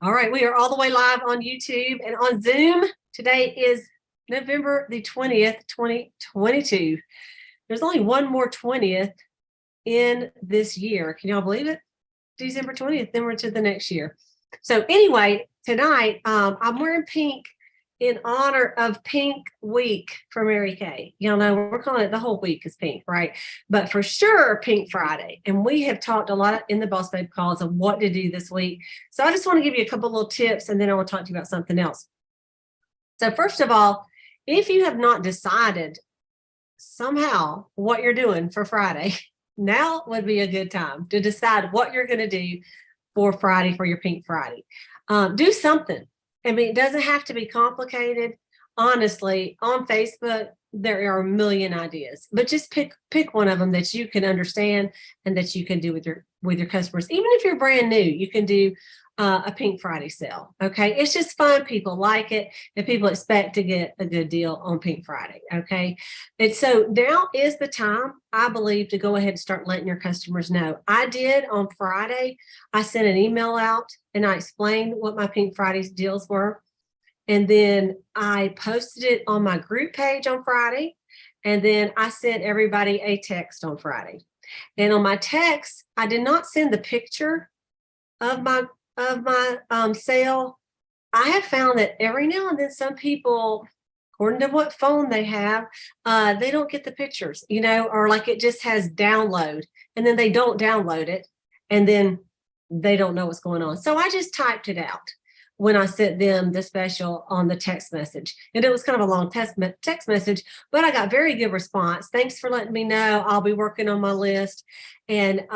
All right, we are all the way live on YouTube and on Zoom. Today is November the 20th, 2022. There's only one more 20th in this year. Can y'all believe it? December 20th, then we're to the next year. So anyway, tonight I'm wearing pink in honor of Pink Week for Mary Kay. Y'all know we're calling it the whole week is pink, right? But for sure, Pink Friday. And we have talked a lot in the Boss Babe calls of what to do this week. So I just want to give you a couple little tips, and then I want to talk to you about something else. So first of all, if you have not decided somehow what you're doing for Friday, now would be a good time to decide what you're going to do for Friday, for your Pink Friday. Do something. I mean, it doesn't have to be complicated. Honestly, on Facebook, there are a million ideas, but just pick one of them that you can understand and that you can do with your customers. Even if you're brand new, you can do a Pink Friday sale. Okay, it's just fun. People like it, and people expect to get a good deal on Pink Friday. Okay, and so now is the time, I believe, to go ahead and start letting your customers know. I did on Friday. I sent an email out and I explained what my Pink Friday deals were, and then I posted it on my group page on Friday, and then I sent everybody a text on Friday. And on my text, I did not send the picture of my sale. I have found that every now and then some people, according to what phone they have, they don't get the pictures, or like it just has download, and then they don't download it, and then they don't know what's going on. So I just typed it out when I sent them the special on the text message. And it was kind of a long text message, but I got very good response. Thanks for letting me know. I'll be working on my list. And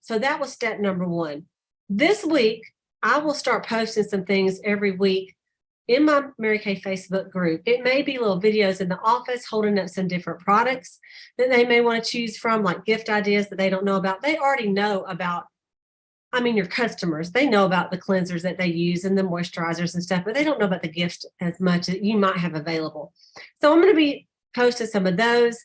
so that was step number one. This week, I will start posting some things every week in my Mary Kay Facebook group. It may be little videos in the office holding up some different products that they may want to choose from, like gift ideas that they don't know about. They already know about, your customers, they know about the cleansers that they use and the moisturizers and stuff, but they don't know about the gifts as much as you might have available. So I'm going to be posting some of those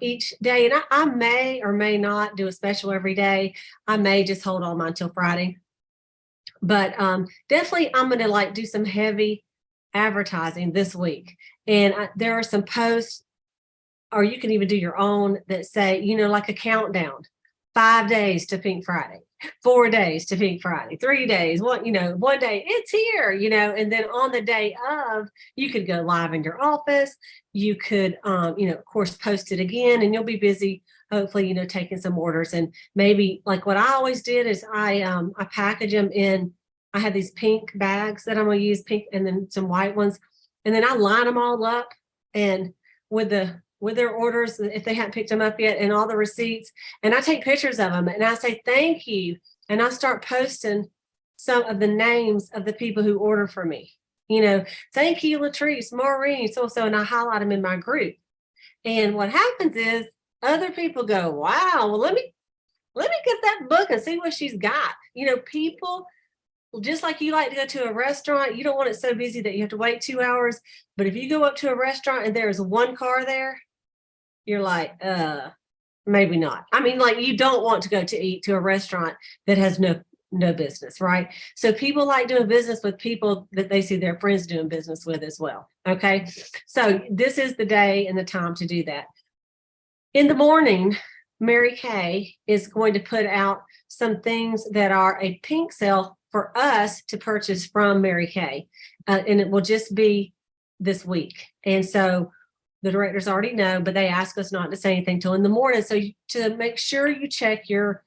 each day. And I may or may not do a special every day. I may just hold on mine till Friday. But definitely I'm going to do some heavy advertising this week. And there are some posts, or you can even do your own, that say, like a countdown, 5 days to Pink Friday, 4 days to Pink Friday, 3 days, one day it's here, and then on the day of, you could go live in your office. You could, of course, post it again, and you'll be busy, hopefully, taking some orders. And maybe like what I always did is I package them in, I have these pink bags that I'm going to use, pink, and then some white ones. And then I line them all up, and with their orders, if they haven't picked them up yet, and all the receipts, and I take pictures of them, and I say, thank you. And I start posting some of the names of the people who order for me. Thank you, Latrice, Maureen, so, and I highlight them in my group. And what happens is other people go, wow, well, let me get that book and see what she's got. People, just like you like to go to a restaurant, you don't want it so busy that you have to wait 2 hours. But if you go up to a restaurant and there's one car there, you're like, maybe not. You don't want to go to eat to a restaurant that has no business, right? So people like doing business with people that they see their friends doing business with as well. Okay. So this is the day and the time to do that. In the morning, Mary Kay is going to put out some things that are a pink sale for us to purchase from Mary Kay. And it will just be this week. And so the directors already know, but they ask us not to say anything till in the morning. So to make sure you check your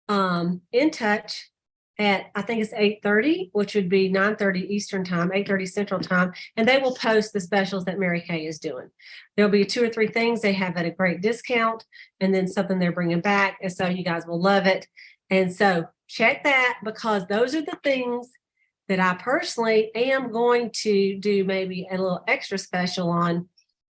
In Touch at, I think it's 8:30, which would be 9:30 Eastern time, 8:30 Central time, and they will post the specials that Mary Kay is doing. There'll be 2 or 3 things they have at a great discount, and then something they're bringing back, and so you guys will love it. And so check that, because those are the things that I personally am going to do maybe a little extra special on,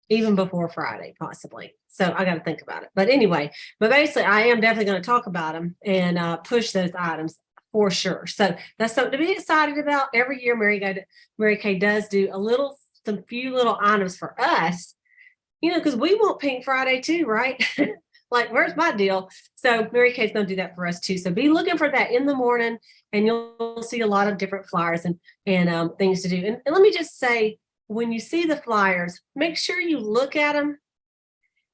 even before Friday, possibly. So I got to think about it. But anyway, basically, I am definitely going to talk about them and push those items for sure. So that's something to be excited about. Every year, Mary Kay does do some few little items for us, because we want Pink Friday too, right? Like, where's my deal? So Mary Kay's going to do that for us too. So be looking for that in the morning, and you'll see a lot of different flyers and things to do. And let me just say, when you see the flyers, make sure you look at them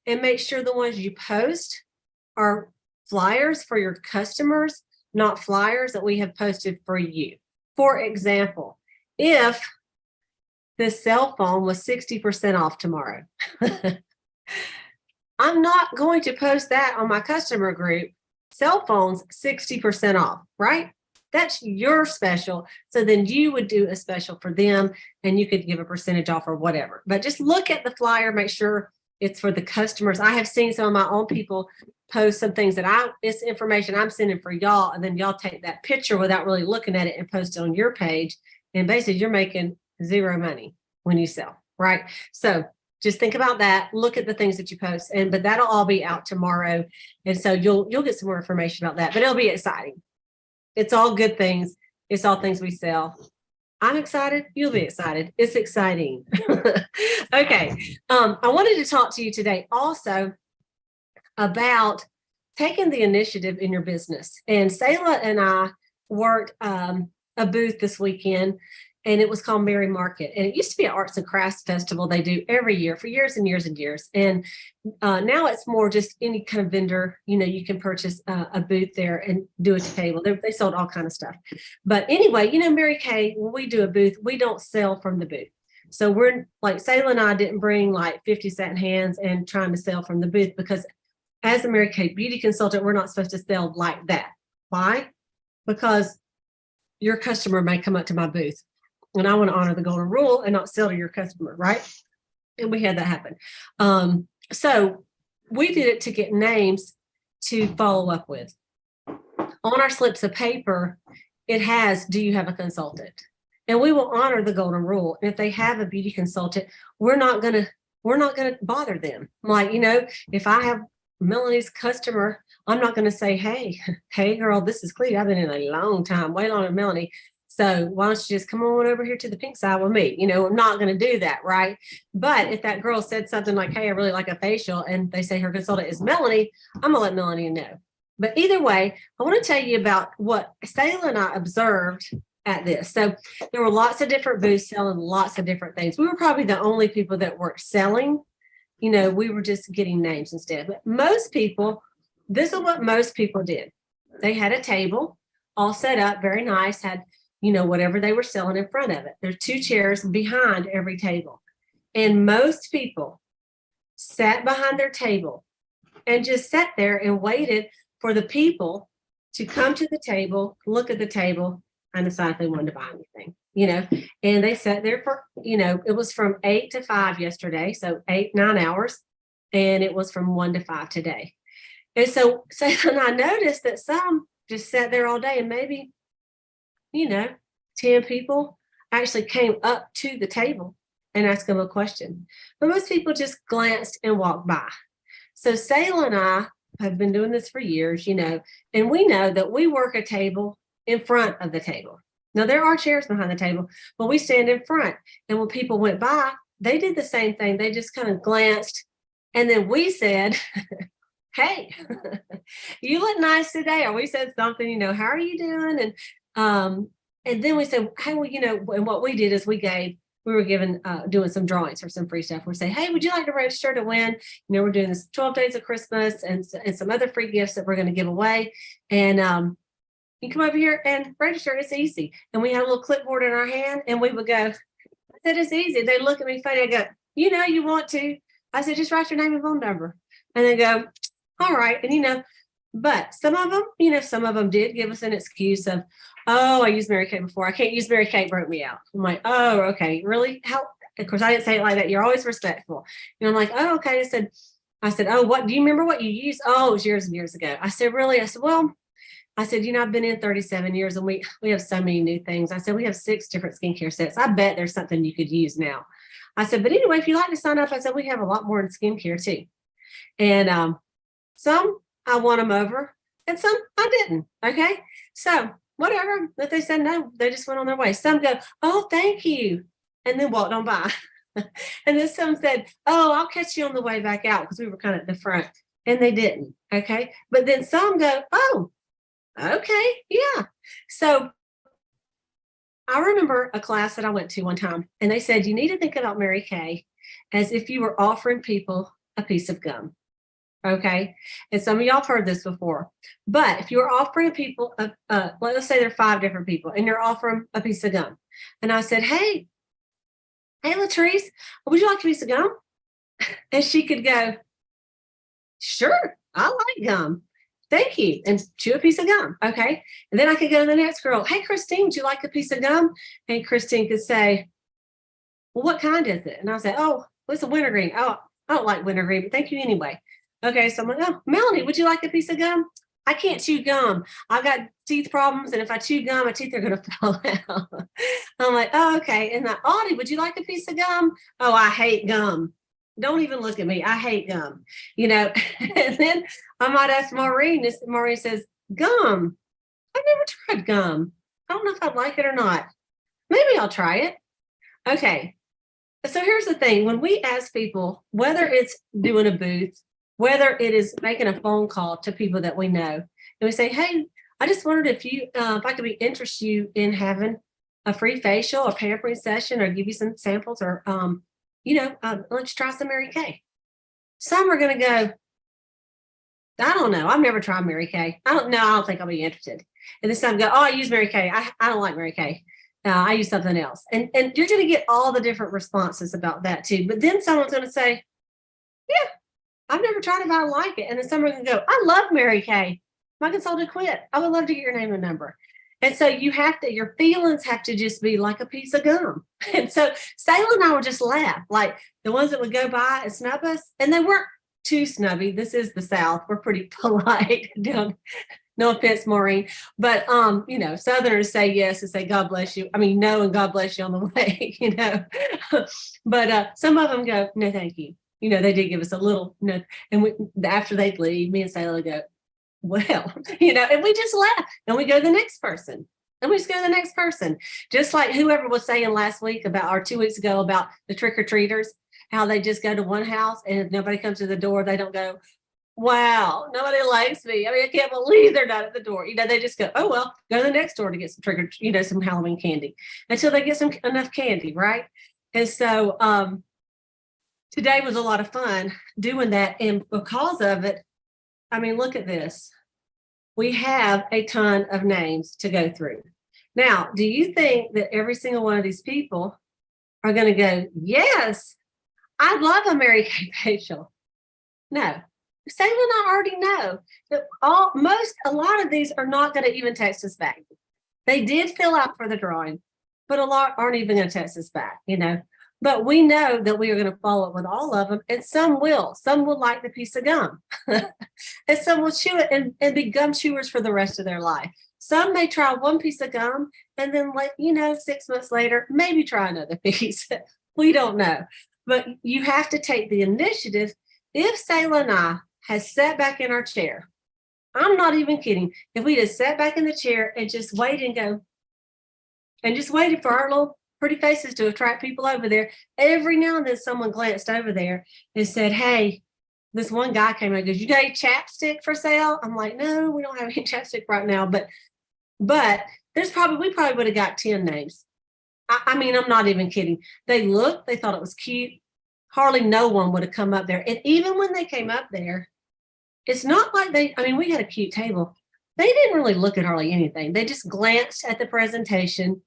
and make sure the ones you post are flyers for your customers, not flyers that we have posted for you. For example, if this cell phone was 60% off tomorrow, I'm not going to post that on my customer group. Cell phones 60% off, right? That's your special. So then you would do a special for them, and you could give a percentage off or whatever. But just look at the flyer, make sure it's for the customers. I have seen some of my own people post some things that it's information I'm sending for y'all, and then y'all take that picture without really looking at it and post it on your page. And basically you're making zero money when you sell, right? So just think about that. Look at the things that you post, but that'll all be out tomorrow. And so you'll get some more information about that, but it'll be exciting. It's all good things. It's all things we sell. I'm excited. You'll be excited. It's exciting. Okay. I wanted to talk to you today also about taking the initiative in your business. And Selah and I worked a booth this weekend, and it was called Merry Market. And it used to be an arts and crafts festival they do every year for years and years and years. And now it's more just any kind of vendor, you can purchase a booth there and do a table. They sold all kind of stuff. But anyway, Mary Kay, when we do a booth, we don't sell from the booth. So we're like, Selah and I didn't bring like 50 satin hands and trying to sell from the booth, because as a Mary Kay beauty consultant, we're not supposed to sell like that. Why? Because your customer may come up to my booth, and I want to honor the golden rule and not sell to your customer, right? And we had that happen. So we did it to get names to follow up with. On our slips of paper, it has, do you have a consultant? And we will honor the golden rule. And if they have a beauty consultant, we're not gonna bother them. Like, if I have Melanie's customer, I'm not gonna say, hey girl, this is Clete. I've been in a long time, way longer than Melanie. So why don't you just come on over here to the pink side with me? I'm not going to do that, right? But if that girl said something like, hey, I really like a facial, and they say her consultant is Melanie, I'm going to let Melanie know. But either way, I want to tell you about what Selah and I observed at this. So there were lots of different booths selling lots of different things. We were probably the only people that weren't selling. We were just getting names instead. But most people, this is what most people did. They had a table all set up, very nice, had whatever they were selling in front of it. There's 2 chairs behind every table. And most people sat behind their table and just sat there and waited for the people to come to the table, look at the table, and decide if they wanted to buy anything, And they sat there for, it was from 8 to 5 yesterday, so 9 hours. And it was from 1 to 5 today. And so I noticed that some just sat there all day, and maybe 10 people actually came up to the table and asked them a question. But most people just glanced and walked by. So Selah and I have been doing this for years, and we know that we work a table in front of the table. Now, there are chairs behind the table, but we stand in front. And when people went by, they did the same thing. They just kind of glanced. And then we said, hey, you look nice today. Or we said something, how are you doing? And then we said, hey, well, and what we did is we were given, doing some drawings for some free stuff. We're saying, hey, would you like to register to win? We're doing this 12 days of Christmas and some other free gifts that we're going to give away. And you come over here and register. It's easy. And we had a little clipboard in our hand, and we would go, I said, it's easy. They look at me funny. I go, you want to. I said, just write your name and phone number. And they go, all right. And, but some of them did give us an excuse of, oh, I used Mary Kay before. I can't use Mary Kay, broke me out. I'm like, oh, okay, really? How? Of course, I didn't say it like that. You're always respectful. I'm like, oh, okay. I said, oh, what do you remember what you used? Oh, it was years and years ago. I said, really? I said, well, I've been in 37 years, and we have so many new things. I said, we have 6 different skincare sets. I bet there's something you could use now. I said, but anyway, if you'd like to sign up, I said, we have a lot more in skincare too. And some I won them over, and some I didn't. Okay. So whatever, if they said no, they just went on their way. Some go, oh, thank you, and then walked on by. And then some said, oh, I'll catch you on the way back out, because we were kind of at the front. and they didn't. Okay. But then some go, oh, okay, yeah. So I remember a class that I went to one time, and they said, you need to think about Mary Kay as if you were offering people a piece of gum. Okay. And some of y'all have heard this before, but if you're offering people, let's say there are 5 different people and you're offering a piece of gum. And I said, hey, Latrice, would you like a piece of gum? And she could go, sure, I like gum. Thank you. And chew a piece of gum. Okay. And then I could go to the next girl. Hey, Christine, would you like a piece of gum? And Christine could say, well, what kind is it? And I'll say, oh, it's a wintergreen. Oh, I don't like wintergreen, but thank you anyway. Okay. So I'm like, oh, Melanie, would you like a piece of gum? I can't chew gum. I've got teeth problems. And if I chew gum, my teeth are going to fall out. I'm like, oh, okay. And Audie, would you like a piece of gum? Oh, I hate gum. Don't even look at me. I hate gum, And then I might ask Maureen. Maureen says, gum. I've never tried gum. I don't know if I'd like it or not. Maybe I'll try it. Okay. So here's the thing. When we ask people, whether it's doing a booth, whether it is making a phone call to people that we know, and we say, hey, I just wondered if I could be interested you in having a free facial or pampering session or give you some samples or, let's try some Mary Kay. Some are going to go, I don't know. I've never tried Mary Kay. I don't think I'll be interested. And this time go, oh, I use Mary Kay. I don't like Mary Kay. I use something else. And you're going to get all the different responses about that too. But then someone's going to say, yeah, I've never tried it, but I like it. And then someone's going to go, I love Mary Kay. My consultant quit. I would love to get your name and number. And so your feelings have to just be like a piece of gum. And so Sayla and I would just laugh, like the ones that would go by and snub us. And they weren't too snubby. This is the South. We're pretty polite. No offense, Maureen. But, Southerners say yes and say, God bless you. I mean, no, and God bless you on the way, But some of them go, no, thank you. They did give us a little, and after they leave, me and Sayla go, well, and we just laugh and we go to the next person and we just go to the next person. Just like whoever was saying last week or 2 weeks ago about the trick-or-treaters, how they just go to one house and if nobody comes to the door, they don't go, wow, nobody likes me. I mean, I can't believe they're not at the door. They just go, oh, well, go to the next door to get some some Halloween candy until they get enough candy. Right. And so today was a lot of fun doing that. And because of it, I mean, look at this. We have a ton of names to go through. Now, do you think that every single one of these people are going to go, yes, I'd love a Mary Kay facial? No. Sayla and I already know that a lot of these are not going to even text us back. They did fill out for the drawing, but a lot aren't even going to text us back, But we know that we are going to follow up with all of them, and some will. Some will like the piece of gum, and some will chew it and be gum chewers for the rest of their life. Some may try one piece of gum and then, 6 months later, maybe try another piece. We don't know. But you have to take the initiative. If Sayla and I had sat back in our chair, I'm not even kidding. If we had sat back in the chair and just waited and just waited for our little pretty faces to attract people over there, every now and then someone glanced over there and said, hey, this one guy came and goes, you got any chapstick for sale? I'm like, no, we don't have any chapstick right now. But we probably would have got 10 names. I mean, I'm not even kidding. They thought it was cute. Hardly no one would have come up there. And even when they came up there, it's not like we had a cute table. They didn't really look at hardly anything. They just glanced at the presentation.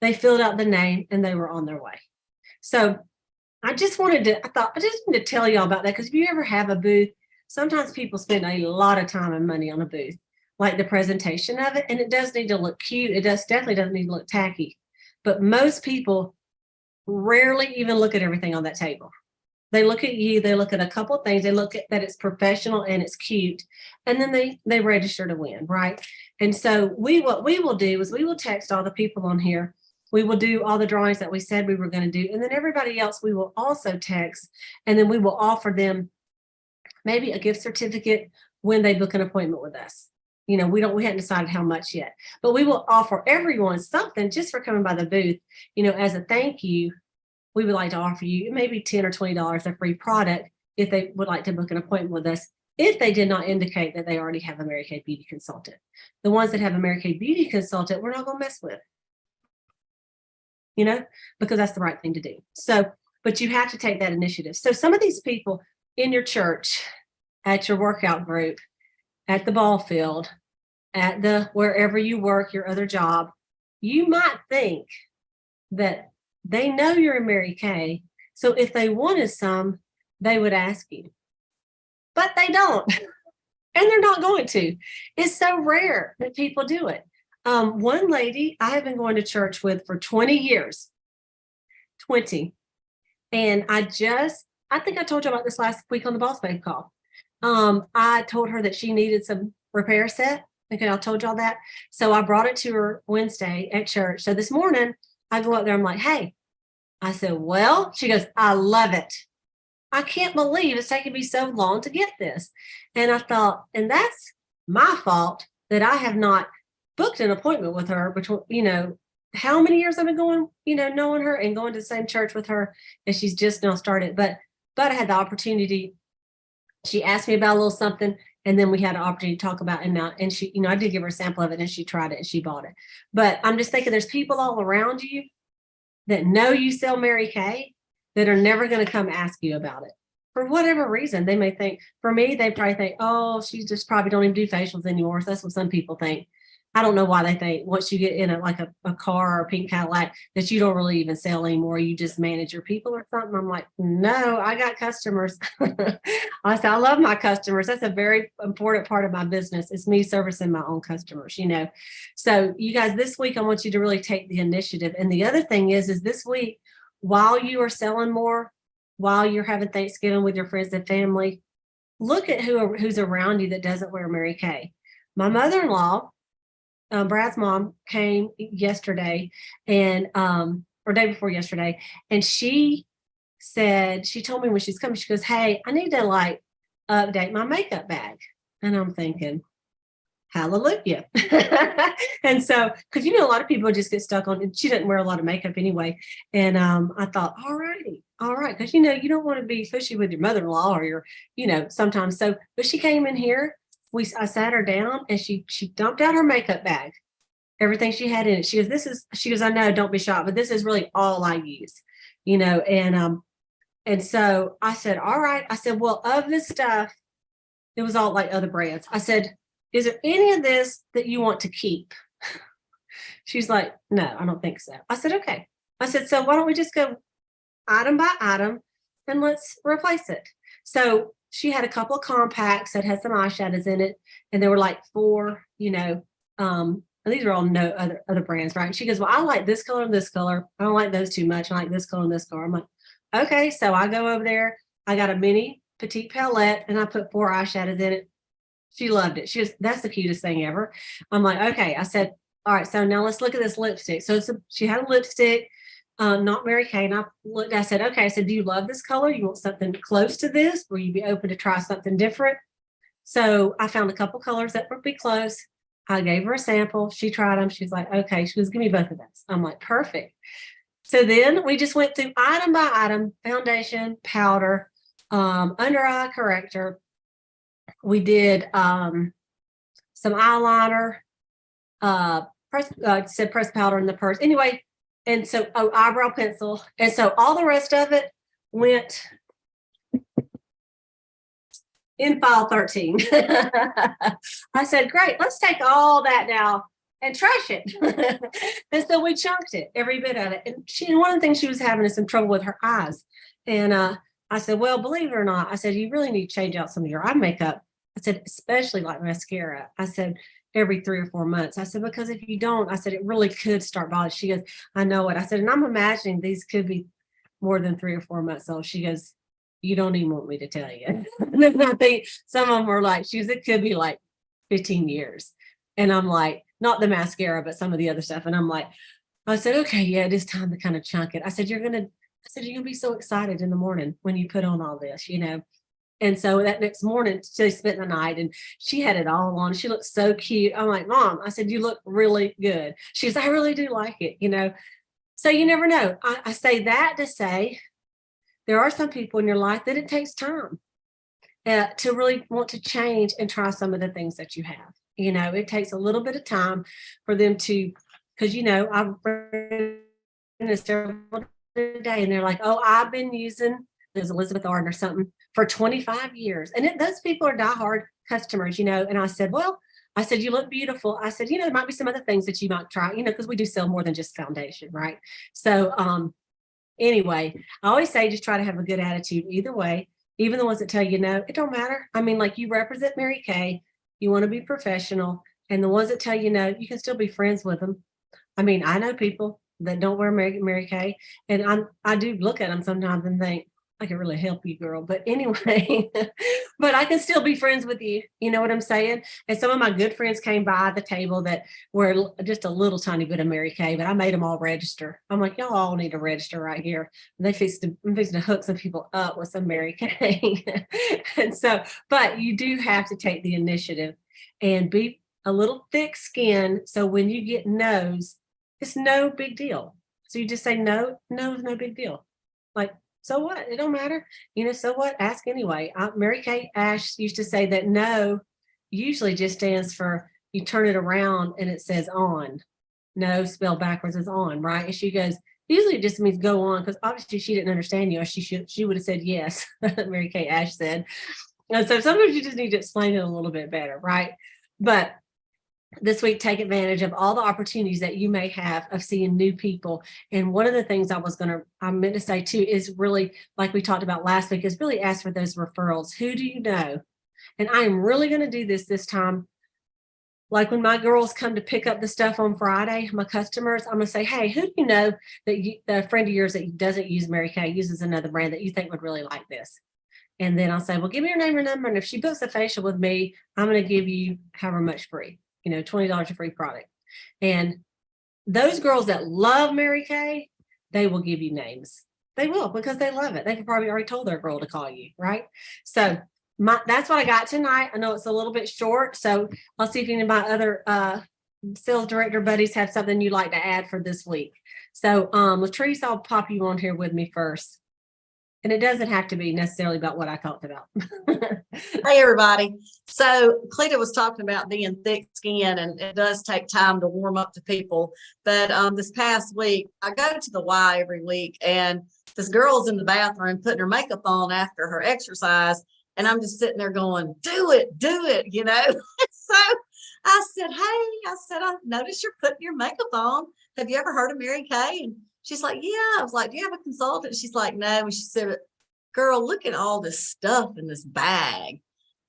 They filled out the name and they were on their way. So I just need to tell y'all about that, because if you ever have a booth, sometimes people spend a lot of time and money on a booth, like the presentation of it. And it does need to look cute. It definitely doesn't need to look tacky. But most people rarely even look at everything on that table. They look at you, they look at a couple of things, they look at that it's professional and it's cute, and then they register to win, right? And so what we will do is we will text all the people on here. We will do all the drawings that we said we were going to do, and then everybody else we will also text, and then we will offer them maybe a gift certificate when they book an appointment with us. We hadn't decided how much yet, but we will offer everyone something just for coming by the booth, as a thank you. We would like to offer you maybe $10 or $20 a free product if they would like to book an appointment with us if they did not indicate that they already have a Mary Kay beauty consultant. The ones that have a Mary Kay beauty consultant, we're not going to mess with, because that's the right thing to do. So, but you have to take that initiative. So some of these people in your church, at your workout group, at the ball field, at the wherever you work, your other job, you might think that they know you're a Mary Kay. So if they wanted some, they would ask you. But they don't. And they're not going to. It's so rare that people do it. One lady I have been going to church with for 20 years. 20. And I think I told you about this last week on the Boss Babe call. I told her that she needed some repair set. Okay, I told y'all that. So I brought it to her Wednesday at church. So this morning I go up there, I'm like, hey, I said, well, she goes, I love it. I can't believe it's taken me so long to get this. And I thought, and that's my fault that I have not booked an appointment with her between, how many years I've been going, knowing her and going to the same church with her, and she's just now started. But I had the opportunity. She asked me about a little something, and then we had an opportunity to talk about it. And she, I did give her a sample of it, and she tried it and she bought it. But I'm just thinking there's people all around you that know you sell Mary Kay that are never going to come ask you about it. For whatever reason, they may think, for me, they probably think, oh, she just probably don't even do facials anymore. So that's what some people think. I don't know why they think once you get in a car or a pink Cadillac that you don't really even sell anymore. You just manage your people or something. I'm like, no, I got customers. I said, I love my customers. That's a very important part of my business. It's me servicing my own customers, So you guys, this week, I want you to really take the initiative. And the other thing is this week, while you are selling more, while you're having Thanksgiving with your friends and family, look at who's around you that doesn't wear Mary Kay. My mother-in-law, Brad's mom, came yesterday and or day before yesterday, and she told me when she's coming, she goes, hey, I need to update my makeup bag. And I'm thinking, hallelujah. And so, because a lot of people just get stuck on, and she doesn't wear a lot of makeup anyway. And I thought, all right, because you don't want to be, especially with your mother-in-law or your, sometimes. So, but she came in here. I sat her down, and she dumped out her makeup bag, everything she had in it. She goes, I know, don't be shocked, but this is really all I use, and so I said, all right. I said, well, of this stuff, it was all like other brands. I said, is there any of this that you want to keep? She's like, no, I don't think so. I said, okay. I said, so why don't we just go item by item and let's replace it. So she had a couple of compacts that had some eyeshadows in it, and there were like 4, these are all no other brands, right? And she goes, well, I like this color and this color. I don't like those too much. I like this color and this color. I'm like, okay. So I go over there. I got a mini petite palette, and I put 4 eyeshadows in it. She loved it. She goes, that's the cutest thing ever. I'm like, okay. I said, all right, so now let's look at this lipstick. So she had a lipstick. Not Mary Kay. And I said, okay. I said, do you love this color? You want something close to this? Will you be open to try something different? So I found a couple colors that would be close. I gave her a sample. She tried them. She's like, okay. She goes, give me both of those. I'm like, perfect. So then we just went through item by item: foundation, powder, under eye corrector. We did some eyeliner, press powder in the purse. Anyway, and so eyebrow pencil. And so all the rest of it went in file 13. I said, great, let's take all that now and trash it. And so we chunked it, every bit of it. And one of the things she was having is some trouble with her eyes. And I said, well, believe it or not, I said, you really need to change out some of your eye makeup. I said, especially like mascara. I said, every 3 or 4 months. I said, because if you don't, I said, it really could start bothering. She goes, I know it. I said, and I'm imagining these could be more than 3 or 4 months old. She goes, you don't even want me to tell you. And I think some of them were like, she goes, it could be like 15 years. And I'm like, not the mascara, but some of the other stuff. And I'm like, I said, okay, yeah, it is time to kind of chunk it. I said, you're going to be so excited in the morning when you put on all this, And so that next morning, she spent the night, and she had it all on. She looked so cute. I'm like, Mom, I said, you look really good. She goes, I really do like it, So you never know. I say that to say there are some people in your life that it takes time. to really want to change and try some of the things that you have. It takes a little bit of time for them to, because, I've read this several today and they're like, oh, I've been using there's Elizabeth Arden or something for 25 years. And those people are diehard customers, and I said, well, I said, you look beautiful. I said, there might be some other things that you might try, because we do sell more than just foundation, right? So anyway, I always say just try to have a good attitude either way, even the ones that tell you no, it don't matter. I mean, like you represent Mary Kay, you want to be professional, and the ones that tell you no, you can still be friends with them. I mean, I know people that don't wear Mary Kay, and I do look at them sometimes and think, I can really help you, girl. But anyway, but I can still be friends with you. You know what I'm saying? And some of my good friends came by the table that were just a little tiny bit of Mary Kay, but I made them all register. I'm like, y'all all need to register right here. And I'm fixing to hook some people up with some Mary Kay. And so, but you do have to take the initiative and be a little thick skinned. So when you get no's, it's no big deal. So you just say no, is no big deal. Like, so what? It don't matter. So what? Ask anyway. Mary Kay Ash used to say that no usually just stands for you turn it around and it says on. No spelled backwards is on, right? And she goes, usually it just means go on, because obviously she didn't understand you, or she would have said yes. Mary Kay Ash said. And so sometimes you just need to explain it a little bit better, right? But this week, take advantage of all the opportunities that you may have of seeing new people. And one of the things I meant to say too, is really, like we talked about last week, is really ask for those referrals. Who do you know? And I am really going to do this time. Like when my girls come to pick up the stuff on Friday, my customers, I'm going to say, hey, who do you know that a friend of yours that doesn't use Mary Kay, uses another brand that you think would really like this? And then I'll say, well, give me your name and number. And if she books a facial with me, I'm going to give you however much free. $20 a free product. And those girls that love Mary Kay, they will give you names. They will, because they love it. They've probably already told their girl to call you, right? So that's what I got tonight. I know it's a little bit short, so I'll see if any of my other sales director buddies have something you'd like to add for this week. So Latrice, I'll pop you on here with me first. And it doesn't have to be necessarily about what I talked about. Hey, everybody. So Cleta was talking about being thick skinned, and it does take time to warm up to people. But this past week, I go to the Y every week, and this girl's in the bathroom putting her makeup on after her exercise. And I'm just sitting there going, do it. So I said, I noticed you're putting your makeup on. Have you ever heard of Mary Kay? And she's like, yeah. I was like, do you have a consultant? She's like, no. And she said, girl, look at all this stuff in this bag.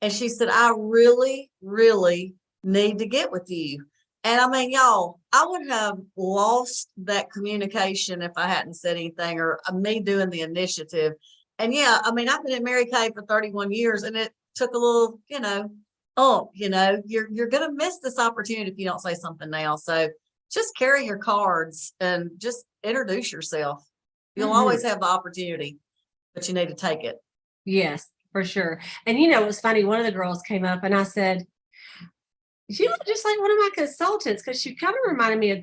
And she said, I really, really need to get with you. And I mean, y'all, I would have lost that communication if I hadn't said anything, or me doing the initiative. And yeah, I mean, I've been in Mary Kay for 31 years, and it took a little, you're going to miss this opportunity if you don't say something now. So just carry your cards and just introduce yourself. You'll always have the opportunity, but you need to take it. Yes, for sure. And it was funny. One of the girls came up and I said, you look just like one of my consultants, because she kind of reminded me of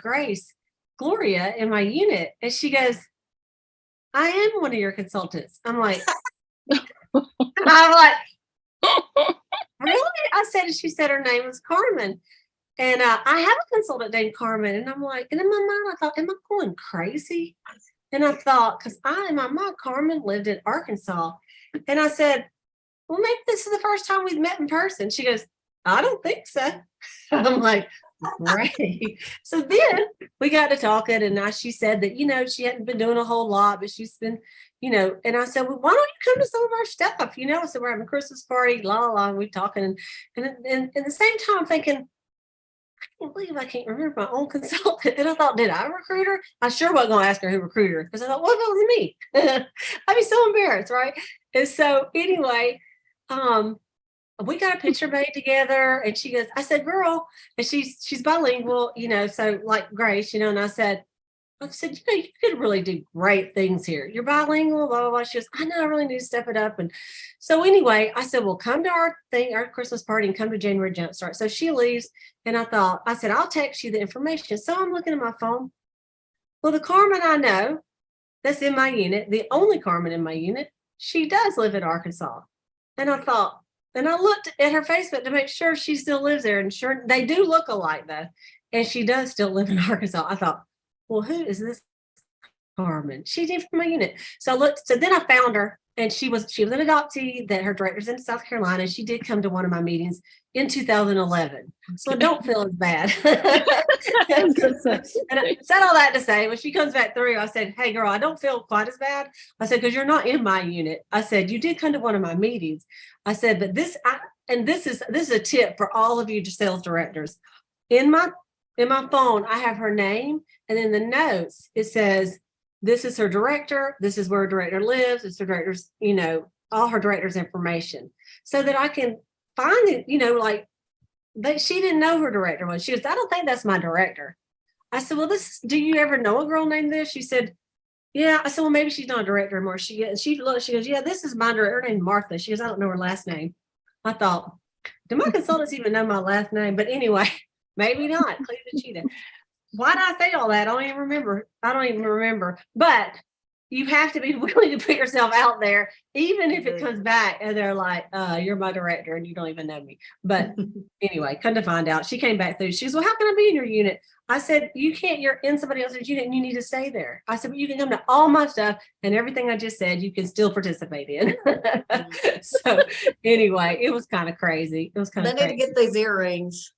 Gloria in my unit. And she goes, I am one of your consultants. I'm like, really? I said, and she said her name was Carmen. And I have a consultant named Carmen. And I'm like, and in my mind, I thought, am I going crazy? And I thought, because my mom, Carmen, lived in Arkansas. And I said, well, maybe this is the first time we've met in person. She goes, I don't think so. I'm like, great. So then we got to talking, and now she said that, she hadn't been doing a whole lot, but she's been, and I said, well, why don't you come to some of our stuff? So we're having a Christmas party, and we're talking. And at the same time, I'm thinking, I can't believe I can't remember my own consultant. And I thought, did I recruit her? I sure wasn't going to ask her who recruited her, because I thought, what if it was me? I'd be so embarrassed, right? And so anyway, we got a picture made together, and she goes, I said, girl, and she's bilingual, so like Grace, and I said, you could really do great things here. You're bilingual, blah, blah, blah. She goes, I know, I really need to step it up. And so anyway, I said, well, come to our Christmas party, and come to January Jumpstart. So she leaves, and I said, I'll text you the information. So I'm looking at my phone. Well, the Carmen I know that's in my unit, the only Carmen in my unit, she does live in Arkansas. And I thought, and I looked at her Facebook to make sure she still lives there. And sure, they do look alike though. And she does still live in Arkansas. I thought, well, who is this Carmen? She did from my unit. So I looked, so then I found her, and she was an adoptee that her director's in South Carolina. She did come to one of my meetings in 2011. So I don't feel as bad. And I said all that to say, when she comes back through, I said, hey girl, I don't feel quite as bad. I said, because you're not in my unit. I said, you did come to one of my meetings. I said, but this is a tip for all of you sales directors. In my phone, I have her name, and in the notes, it says, this is her director. This is where her director lives. It's her director's, all her director's information, so that I can find it, like, but she didn't know her director was. She goes, I don't think that's my director. I said, well, do you ever know a girl named this? She said, yeah. I said, well, maybe she's not a director anymore. She goes, yeah, this is my director. Her name's Martha. She goes, I don't know her last name. I thought, do my consultants even know my last name? But anyway, maybe not. Clean the cheetah. Why did I say all that? I don't even remember. But you have to be willing to put yourself out there, even if it comes back and they're like, you're my director and you don't even know me. But anyway, come to find out, she came back through. She goes, well, how can I be in your unit? I said, you can't, you're in somebody else's unit and you need to stay there. I said, but you can come to all my stuff, and everything I just said, you can still participate in. So anyway, it was kind of crazy. It was kind of crazy. They need to get these earrings.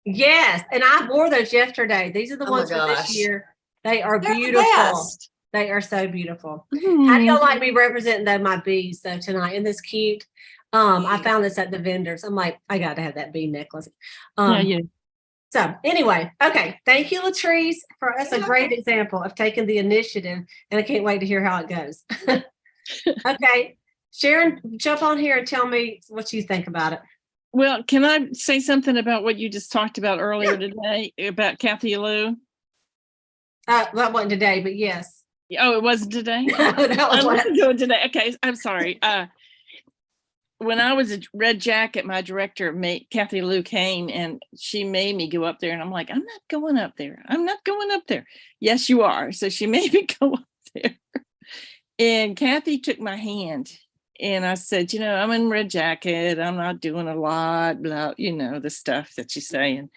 Yes, and I wore those yesterday. These are the ones for this year. They are beautiful. They are so beautiful. How do y'all like me representing my bees though tonight? Isn't this cute? I found this at the vendors. I'm like, I got to have that bee necklace. Yeah. So anyway, okay. Thank you, Latrice, for us. A great example of taking the initiative, and I can't wait to hear how it goes. Okay, Sharon, jump on here and tell me what you think about it. Well, can I say something about what you just talked about earlier today about Kathy Lou? That wasn't today, but yes. Oh, it wasn't today? That was I'm doing today. Okay, I'm sorry. When I was a Red Jacket, my director, Kathy Lou, came and she made me go up there. And I'm like, I'm not going up there. I'm not going up there. Yes, you are. So she made me go up there. And Kathy took my hand. And I said, I'm in Red Jacket. I'm not doing a lot, blah, the stuff that she's saying.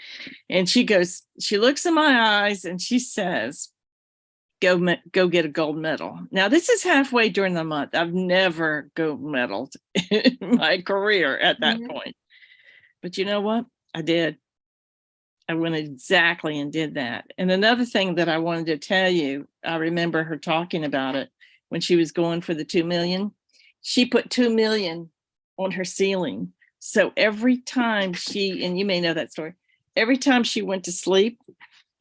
And she goes, she looks in my eyes and she says, go get a gold medal. Now, this is halfway during the month. I've never gold medaled in my career at that point. But you know what? I did. I went exactly and did that. And another thing that I wanted to tell you, I remember her talking about it when she was going for the 2 million. She put 2 million on her ceiling. So every time and you may know that story, every time she went to sleep,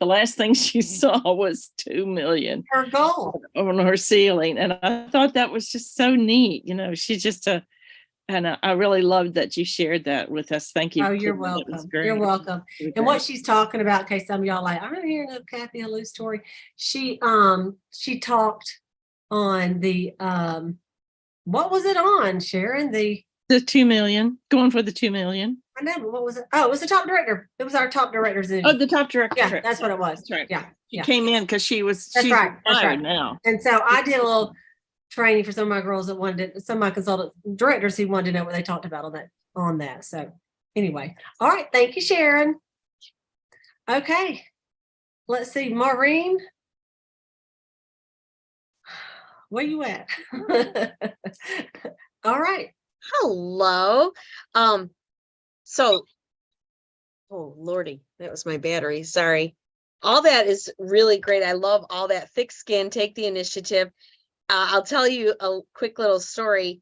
the last thing she saw was 2 million. Her goal. On her ceiling. And I thought that was just so neat. She's just and I really loved that you shared that with us. Thank you. Oh, you're welcome. You're welcome. And what she's talking about, in case some of y'all like, I remember hearing a Kathy Lou story. She talked on the, what was it on, Sharon? The 2 million, going for the 2 million. I know, but what was it? Oh, it was the top director. It was our top director Zoom. Oh, the top director. Yeah, that's what it was. That's right. Yeah. She came in because she's right. retired now. And so I did a little training for some of my girls that some of my consultant directors who wanted to know what they talked about on that. So anyway, all right. Thank you, Sharon. Okay. Let's see, Maureen. Where you at? All right. Hello. So, oh Lordy, that was my battery. Sorry. All that is really great. I love all that. Thick skin, take the initiative. I'll tell you a quick little story.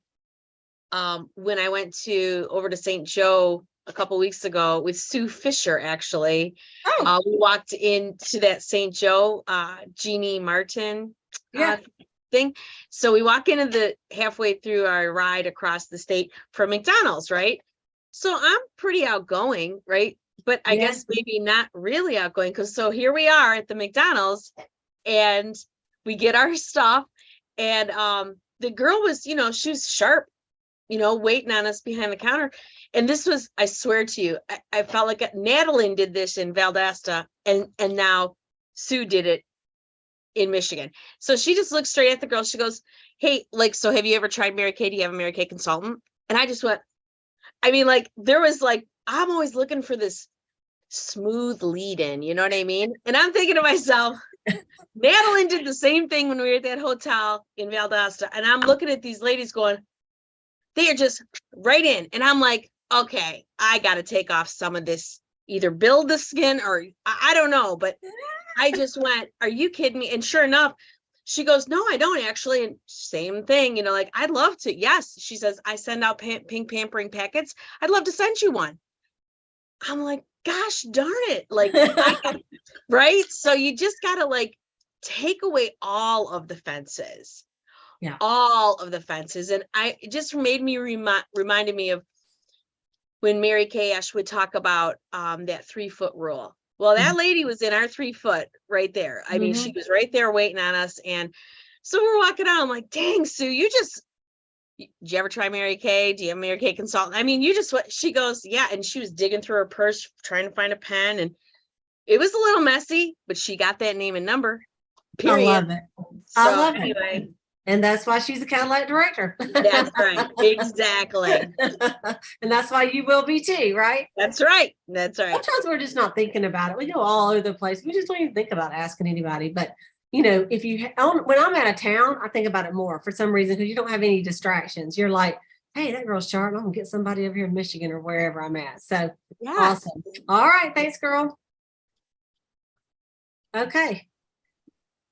When I went over to St. Joe a couple weeks ago with Sue Fisher, actually, we walked into that St. Joe, Jeannie Martin thing. So we walk into the halfway through our ride across the state from McDonald's, right? So I'm pretty outgoing, right? But I guess maybe not really outgoing, because so here we are at the McDonald's and we get our stuff, and the girl was, she was sharp, waiting on us behind the counter. And this was, I swear to you, I felt like Natalie did this in Valdosta, and now Sue did it in Michigan. So she just looked straight at the girl. She goes, hey, so have you ever tried Mary Kay? Do you have a Mary Kay consultant? And I just went, I mean, like there was like, I'm always looking for this smooth lead in, you know what I mean? And I'm thinking to myself, Madeline did the same thing when we were at that hotel in Valdosta. And I'm looking at these ladies going, they are just right in. And I'm like, okay, I got to take off some of this, either build the skin or I don't know. But I just went, are you kidding me? And sure enough, she goes, no, I don't actually. And same thing, you know, like I'd love to. Yes. She says, I send out pink pampering packets. I'd love to send you one. I'm like, gosh darn it. Like, right. So you just got to like take away all of the fences. Yeah. All of the fences. And it just made me reminded me of when Mary Kay Ash would talk about that 3 foot rule. Well, that lady was in our 3 foot right there. I mean, she was right there waiting on us. And so we're walking out. I'm like, dang, Sue, did you ever try Mary Kay? Do you have Mary Kay consultant? I mean, she goes, yeah. And she was digging through her purse, trying to find a pen. And it was a little messy, but she got that name and number. Period. I love it. So I love anyway. it. And that's why she's a Cadillac director. That's right. Exactly. And that's why you will be too, right? That's right. That's right. Sometimes we're just not thinking about it. We go all over the place. We just don't even think about asking anybody. But you know, when I'm out of town, I think about it more for some reason because you don't have any distractions. You're like, hey, that girl's sharp. I'm gonna get somebody over here in Michigan or wherever I'm at. So Yeah. awesome. All right, thanks, girl. Okay.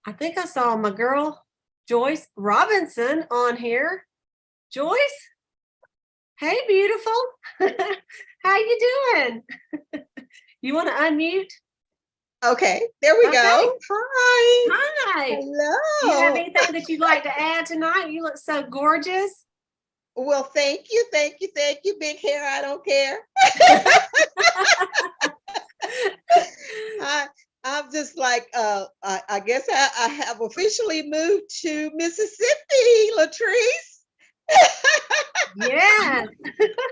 I think I saw my girl Joyce Robinson on here. Joyce, hey, beautiful. How you doing? You want to unmute? Okay, there we go. Hi. Hi. Hello. Do you have anything that you'd like to add tonight? You look so gorgeous. Well, thank you, big hair. I don't care. I'm just like, I guess I have officially moved to Mississippi, Latrice. Yeah.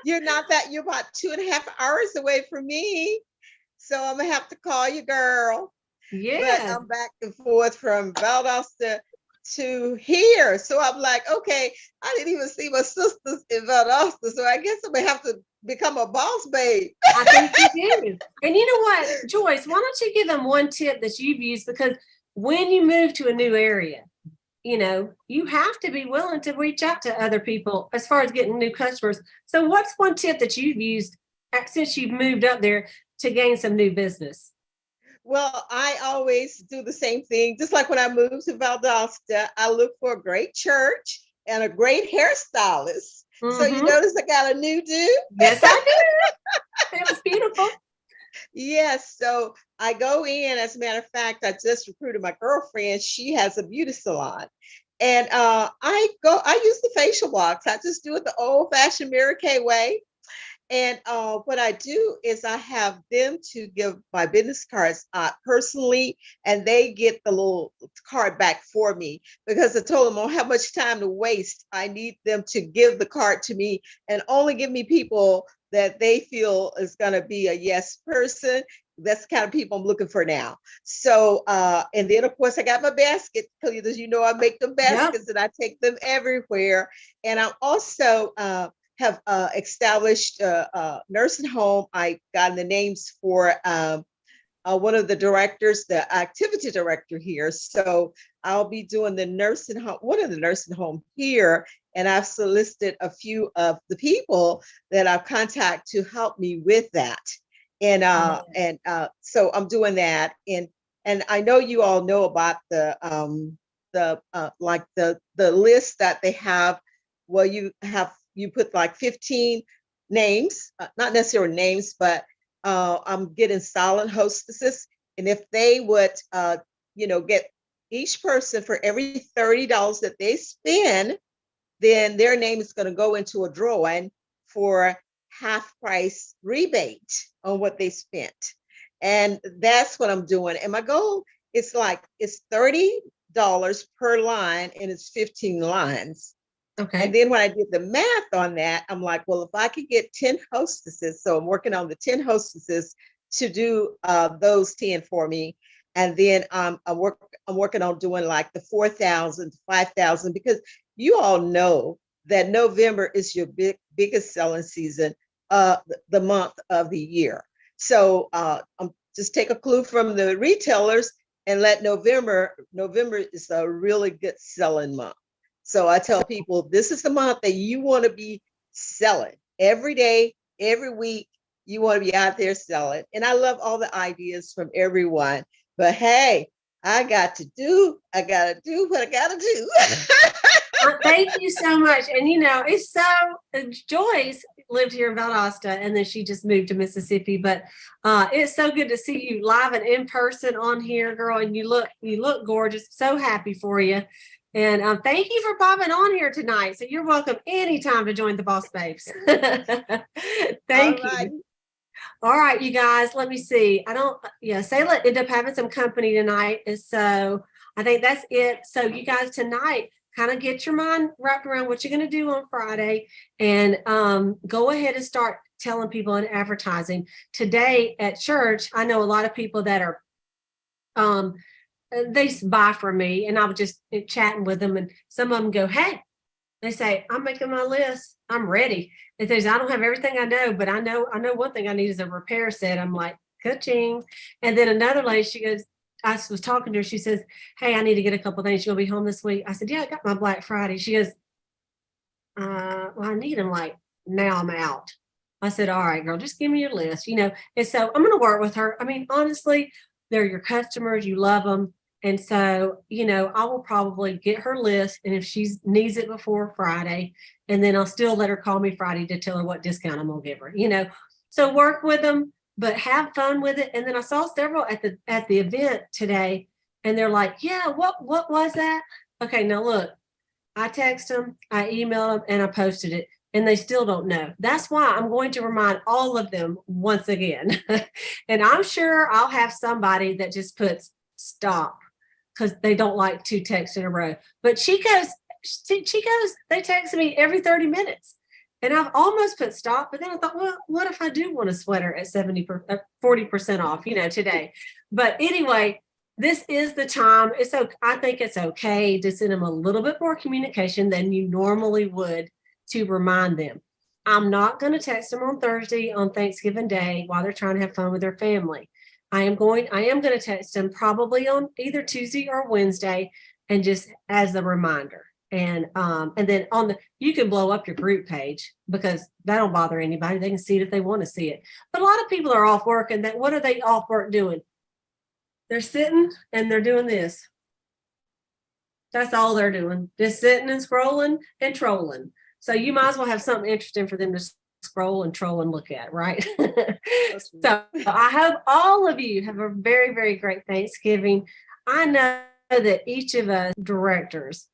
You're about 2.5 hours away from me. So I'm gonna have to call you, girl. Yeah. But I'm back and forth from Valdosta to here. So I'm like, okay, I didn't even see my sisters in Valdosta. So I guess I'm gonna have to become a boss babe. I think you do. And you know what, Joyce, why don't you give them one tip that you've used? Because when you move to a new area, you know, you have to be willing to reach out to other people as far as getting new customers. So what's one tip that you've used since you've moved up there to gain some new business? Well, I always do the same thing. Just like when I moved to Valdosta, I look for a great church and a great hairstylist. So you notice I got a new dude? Yes, I do. It was beautiful. Yes. So I go in, as a matter of fact, I just recruited my girlfriend. She has a beauty salon. And I use the facial blocks. I just do it the old fashioned Mary Kay way. And what I do is I have them to give my business cards personally, and they get the little card back for me because I told them I don't have much time to waste. I need them to give the card to me and only give me people that they feel is going to be a yes person. That's the kind of people I'm looking for now. So, and then of course I got my basket because you know I make them baskets and I take them everywhere. And I'm also have established a nursing home. I got the names for one of the directors, the activity director here. So I'll be doing the nursing home, one of the nursing home here. And I've solicited a few of the people that I've contacted to help me with that. And so I'm doing that. And I know you all know about the list that they have. Well, you put like 15 names, not necessarily names, but I'm getting silent hostesses. And if they would, get each person for every $30 that they spend, then their name is going to go into a drawing for half price rebate on what they spent. And that's what I'm doing. And my goal is it's $30 per line and it's 15 lines. Okay. And then when I did the math on that, I'm like, well, if I could get 10 hostesses, so I'm working on the 10 hostesses to do those 10 for me. And then I'm working on doing like the 4,000 to 5,000, because you all know that November is your biggest selling season the month of the year. So just take a clue from the retailers and let November is a really good selling month. So I tell people, this is the month that you want to be selling every day, every week. You want to be out there selling. And I love all the ideas from everyone. But hey, I got to do what I got to do. Thank you so much. And it's so Joyce lived here in Valdosta, and then she just moved to Mississippi. But it's so good to see you live and in person on here, girl. And you look gorgeous. So happy for you. And thank you for popping on here tonight. So you're welcome anytime to join the Boss Babes. Thank you. All right, you guys, let me see. Sayla ended up having some company tonight. And so I think that's it. So you guys tonight, kind of get your mind wrapped around what you're going to do on Friday, and go ahead and start telling people and advertising. Today at church, I know a lot of people that are, they buy from me, and I was just chatting with them, and some of them go, hey, they say, I'm making my list. I'm ready. It says, I don't have everything I know, but I know one thing I need is a repair set. I'm like, ka-ching. And then another lady, she goes, I was talking to her. She says, hey, I need to get a couple of things. You'll be home this week. I said, yeah, I got my Black Friday. She goes, well, I need them like now I'm out. I said, all right, girl, just give me your list, And so I'm going to work with her. I mean, honestly, they're your customers. You love them. And so, I will probably get her list. And if she needs it before Friday, and then I'll still let her call me Friday to tell her what discount I'm going to give her, So work with them, but have fun with it. And then I saw several at the event today, and they're like, yeah, what was that? Okay, now look, I text them, I emailed them, and I posted it, and they still don't know. That's why I'm going to remind all of them once again. And I'm sure I'll have somebody that just puts stop because they don't like 2 texts in a row. But she goes, they text me every 30 minutes. And I've almost put stop, but then I thought, well, what if I do want a sweater at 40% off, today? But anyway, this is the time. I think it's okay to send them a little bit more communication than you normally would to remind them. I'm not going to text them on Thursday on Thanksgiving Day while they're trying to have fun with their family. I am going to text them probably on either Tuesday or Wednesday, and just as a reminder. And then you can blow up your group page because that don't bother anybody. They can see it if they want to see it. But a lot of people are off work, and what are they off work doing? They're sitting and they're doing this. That's all they're doing. Just sitting and scrolling and trolling. So you might as well have something interesting for them to scroll and troll and look at, right? So I hope all of you have a very, very great Thanksgiving. I know that each of us directors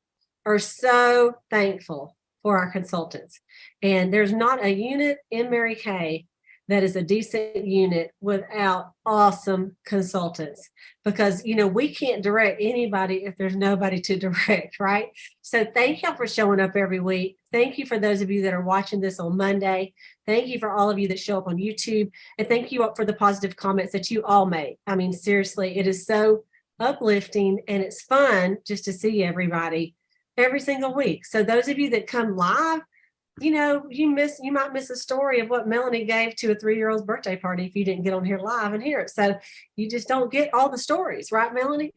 are so thankful for our consultants. And there's not a unit in Mary Kay that is a decent unit without awesome consultants, because we can't direct anybody if there's nobody to direct, right? So thank y'all for showing up every week. Thank you for those of you that are watching this on Monday. Thank you for all of you that show up on YouTube, and thank you for the positive comments that you all make. I mean, seriously, it is so uplifting, and it's fun just to see everybody every single week. So those of you that come live, you might miss a story of what Melanie gave to a 3-year-old's birthday party if you didn't get on here live and hear it. So you just don't get all the stories, right, Melanie?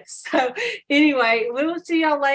So anyway, we will see y'all later.